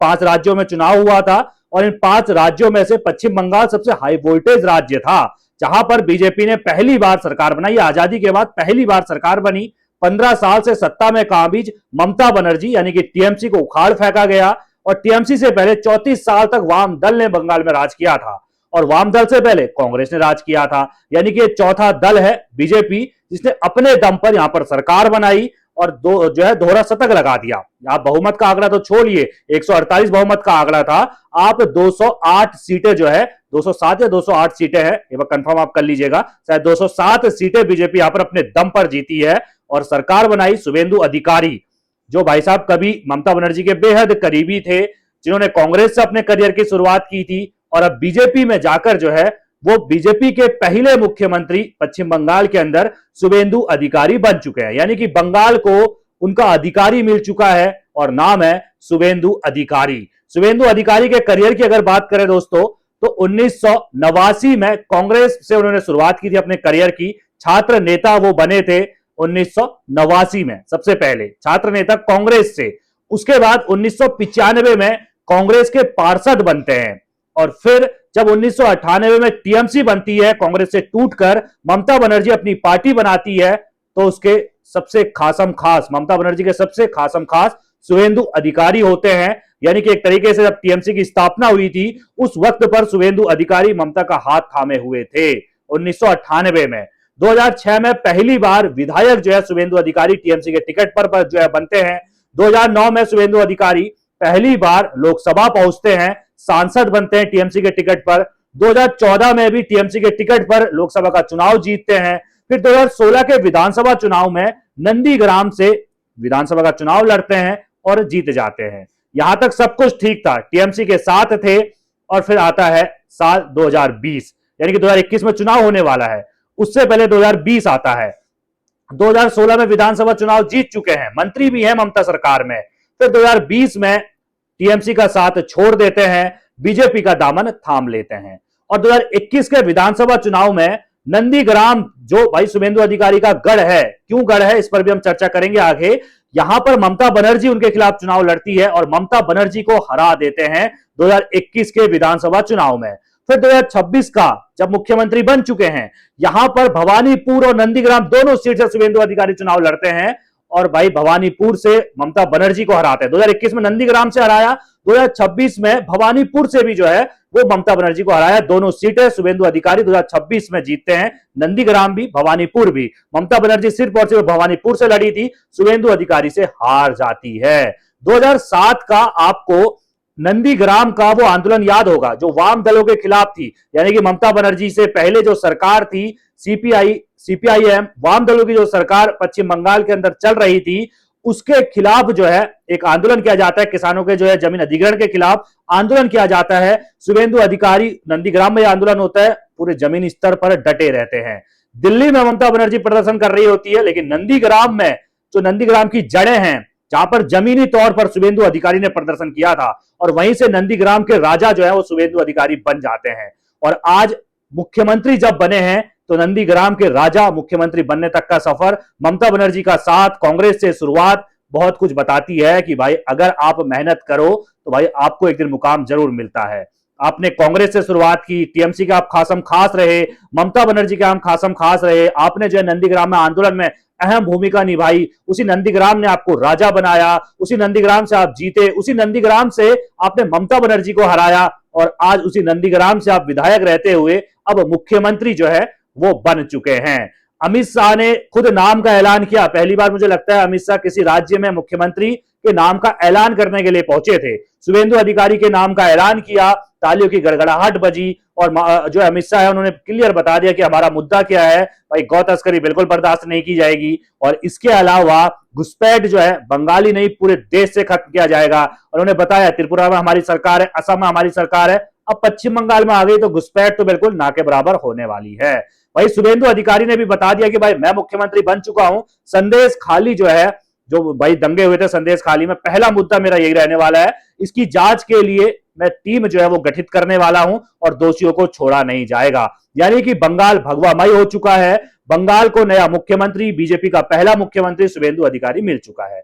5 राज्यों में चुनाव हुआ था और इन 5 राज्यों में से पश्चिम बंगाल सबसे हाई वोल्टेज राज्य था, जहां पर बीजेपी ने पहली बार सरकार बनाई। आजादी के बाद पहली बार सरकार बनी। 15 साल से सत्ता में काबिज ममता बनर्जी यानी कि टीएमसी को उखाड़ फेंका गया और टीएमसी से पहले 34 साल तक वाम दल ने बंगाल में राज किया था और वाम दल से पहले कांग्रेस ने राज किया था। यानी कि चौथा दल है बीजेपी, जिसने अपने दम पर यहां पर सरकार बनाई और दोहरा शतक लगा दिया। आप बहुमत का आंकड़ा तो छोड़िए, 148 बहुमत का आंकड़ा था, आप 208 सीटें 207 या 208 सीटें हैं, ये कंफर्म आप कर लीजिएगा, शायद 207 सीटें बीजेपी यहां पर अपने दम पर जीती है और सरकार बनाई। शुभेंदु अधिकारी, जो भाई साहब कभी ममता बनर्जी के बेहद करीबी थे, जिन्होंने कांग्रेस से अपने करियर की शुरुआत की थी और अब बीजेपी में जाकर जो है वो बीजेपी के पहले मुख्यमंत्री पश्चिम बंगाल के अंदर शुभेंदु अधिकारी बन चुके हैं। यानी कि बंगाल को उनका अधिकारी मिल चुका है और नाम है शुभेंदु अधिकारी। शुभेंदु अधिकारी के करियर की अगर बात करें दोस्तों, तो 1989 में कांग्रेस से उन्होंने शुरुआत की थी अपने करियर की। छात्र नेता वो बने थे 1989 में, सबसे पहले छात्र नेता कांग्रेस से। उसके बाद 1995 में कांग्रेस के पार्षद बनते हैं और फिर जब 1998 में टीएमसी बनती है कांग्रेस से टूटकर, ममता बनर्जी अपनी पार्टी बनाती है, तो उसके सबसे खासम खास, ममता बनर्जी के सबसे खासम खास शुभेंदु अधिकारी होते हैं। यानी कि एक तरीके से जब टीएमसी की स्थापना हुई थी उस वक्त पर शुभेंदु अधिकारी ममता का हाथ थामे हुए थे 1998 में। 2006 में पहली बार विधायक जो है शुभेंदु अधिकारी टीएमसी के टिकट पर जो है बनते हैं। 2009 में शुभेंदु अधिकारी पहली बार लोकसभा पहुंचते हैं, सांसद बनते हैं टीएमसी के टिकट पर। 2014 में भी टीएमसी के टिकट पर लोकसभा का चुनाव जीतते हैं। फिर 2016 के विधानसभा चुनाव में नंदीग्राम से विधानसभा का चुनाव लड़ते हैं और जीत जाते हैं। यहां तक सब कुछ ठीक था, टीएमसी के साथ थे। और फिर आता है साल 2020, यानी कि 2021 में चुनाव होने वाला है, उससे पहले 2020 आता है। 2016 में विधानसभा चुनाव जीत चुके हैं, मंत्री भी हैं ममता सरकार में। फिर 2020 में टीएमसी का साथ छोड़ देते हैं, बीजेपी का दामन थाम लेते हैं और 2021 के विधानसभा चुनाव में नंदीग्राम, जो भाई शुभेंदु अधिकारी का गढ़ है, क्यों गढ़ है इस पर भी हम चर्चा करेंगे आगे। यहां पर ममता बनर्जी उनके खिलाफ चुनाव लड़ती है और ममता बनर्जी को हरा देते हैं 2021 के विधानसभा चुनाव में। फिर 2026 का जब मुख्यमंत्री बन चुके हैं, यहां पर भवानीपुर और नंदीग्राम दोनों सीट से शुभेंदु अधिकारी चुनाव लड़ते हैं और भाई भवानीपुर से ममता बनर्जी को हराते हैं। 2021 में नंदीग्राम से हराया, 2026 में भवानीपुर से भी जो है वो ममता बनर्जी को हराया। दोनों सीटें शुभेंदु अधिकारी 2026 में जीतते हैं, नंदीग्राम भी भवानीपुर भी। ममता बनर्जी सिर्फ और सिर्फ भवानीपुर से लड़ी थी, शुभेंदु अधिकारी से हार जाती है। 2007 का आपको नंदीग्राम का वो आंदोलन याद होगा जो वाम दलों के खिलाफ थी, यानी कि ममता बनर्जी से पहले जो सरकार थी सीपीआईएम, वाम दलों की जो सरकार पश्चिम बंगाल के अंदर चल रही थी, उसके खिलाफ जो है एक आंदोलन किया जाता है। किसानों के जो है जमीन अधिग्रहण के खिलाफ आंदोलन किया जाता है। शुभेंदु अधिकारी नंदीग्राम में आंदोलन होता है, पूरे जमीनी स्तर पर डटे रहते हैं। दिल्ली में ममता बनर्जी प्रदर्शन कर रही होती है, लेकिन नंदीग्राम में, जो नंदीग्राम की जड़ें हैं, जहां पर जमीनी तौर पर शुभेंदु अधिकारी ने प्रदर्शन किया था, और वहीं से नंदीग्राम के राजा जो है वो शुभेंदु अधिकारी बन जाते हैं। और आज मुख्यमंत्री जब बने हैं तो नंदीग्राम के राजा मुख्यमंत्री बनने तक का सफर, ममता बनर्जी का साथ, कांग्रेस से शुरुआत, बहुत कुछ बताती है कि भाई अगर आप मेहनत करो तो भाई आपको एक दिन मुकाम जरूर मिलता है। आपने कांग्रेस से शुरुआत की, टीएमसी के आप खासम खास रहे, ममता बनर्जी के आप खासम खास रहे, आपने जो है नंदीग्राम में आंदोलन में अहम भूमिका निभाई, उसी नंदीग्राम ने आपको राजा बनाया, उसी नंदीग्राम से आप जीते, उसी नंदीग्राम से आपने ममता बनर्जी को हराया और आज उसी नंदीग्राम से आप विधायक रहते हुए अब मुख्यमंत्री जो है वो बन चुके हैं। अमित शाह ने खुद नाम का ऐलान किया, पहली बार मुझे लगता है अमित शाह किसी राज्य में मुख्यमंत्री के नाम का ऐलान करने के लिए पहुंचे थे। शुभेंदु अधिकारी के नाम का ऐलान किया, तालियों की गड़गड़ाहट बजी और जो अमित शाह है उन्होंने क्लियर बता दिया कि हमारा मुद्दा क्या है, भाई गौ तस्करी बिल्कुल बर्दाश्त नहीं की जाएगी और इसके अलावा घुसपैठ जो है बंगाली नहीं पूरे देश से खत्म किया जाएगा। और उन्होंने बताया त्रिपुरा में हमारी सरकार है, असम में हमारी सरकार है, अब पश्चिम बंगाल में आ गई तो घुसपैठ तो बिल्कुल ना के बराबर होने वाली है। भाई शुभेंदु अधिकारी ने भी बता दिया कि भाई मैं मुख्यमंत्री बन चुका हूं। संदेश खाली जो है, जो भाई दंगे हुए थे संदेश खाली में, पहला मुद्दा मेरा यही रहने वाला है, इसकी जांच के लिए मैं टीम जो है वो गठित करने वाला हूं और दोषियों को छोड़ा नहीं जाएगा। यानी कि बंगाल भगवामय हो चुका है, बंगाल को नया मुख्यमंत्री, बीजेपी का पहला मुख्यमंत्री शुभेंदु अधिकारी मिल चुका है।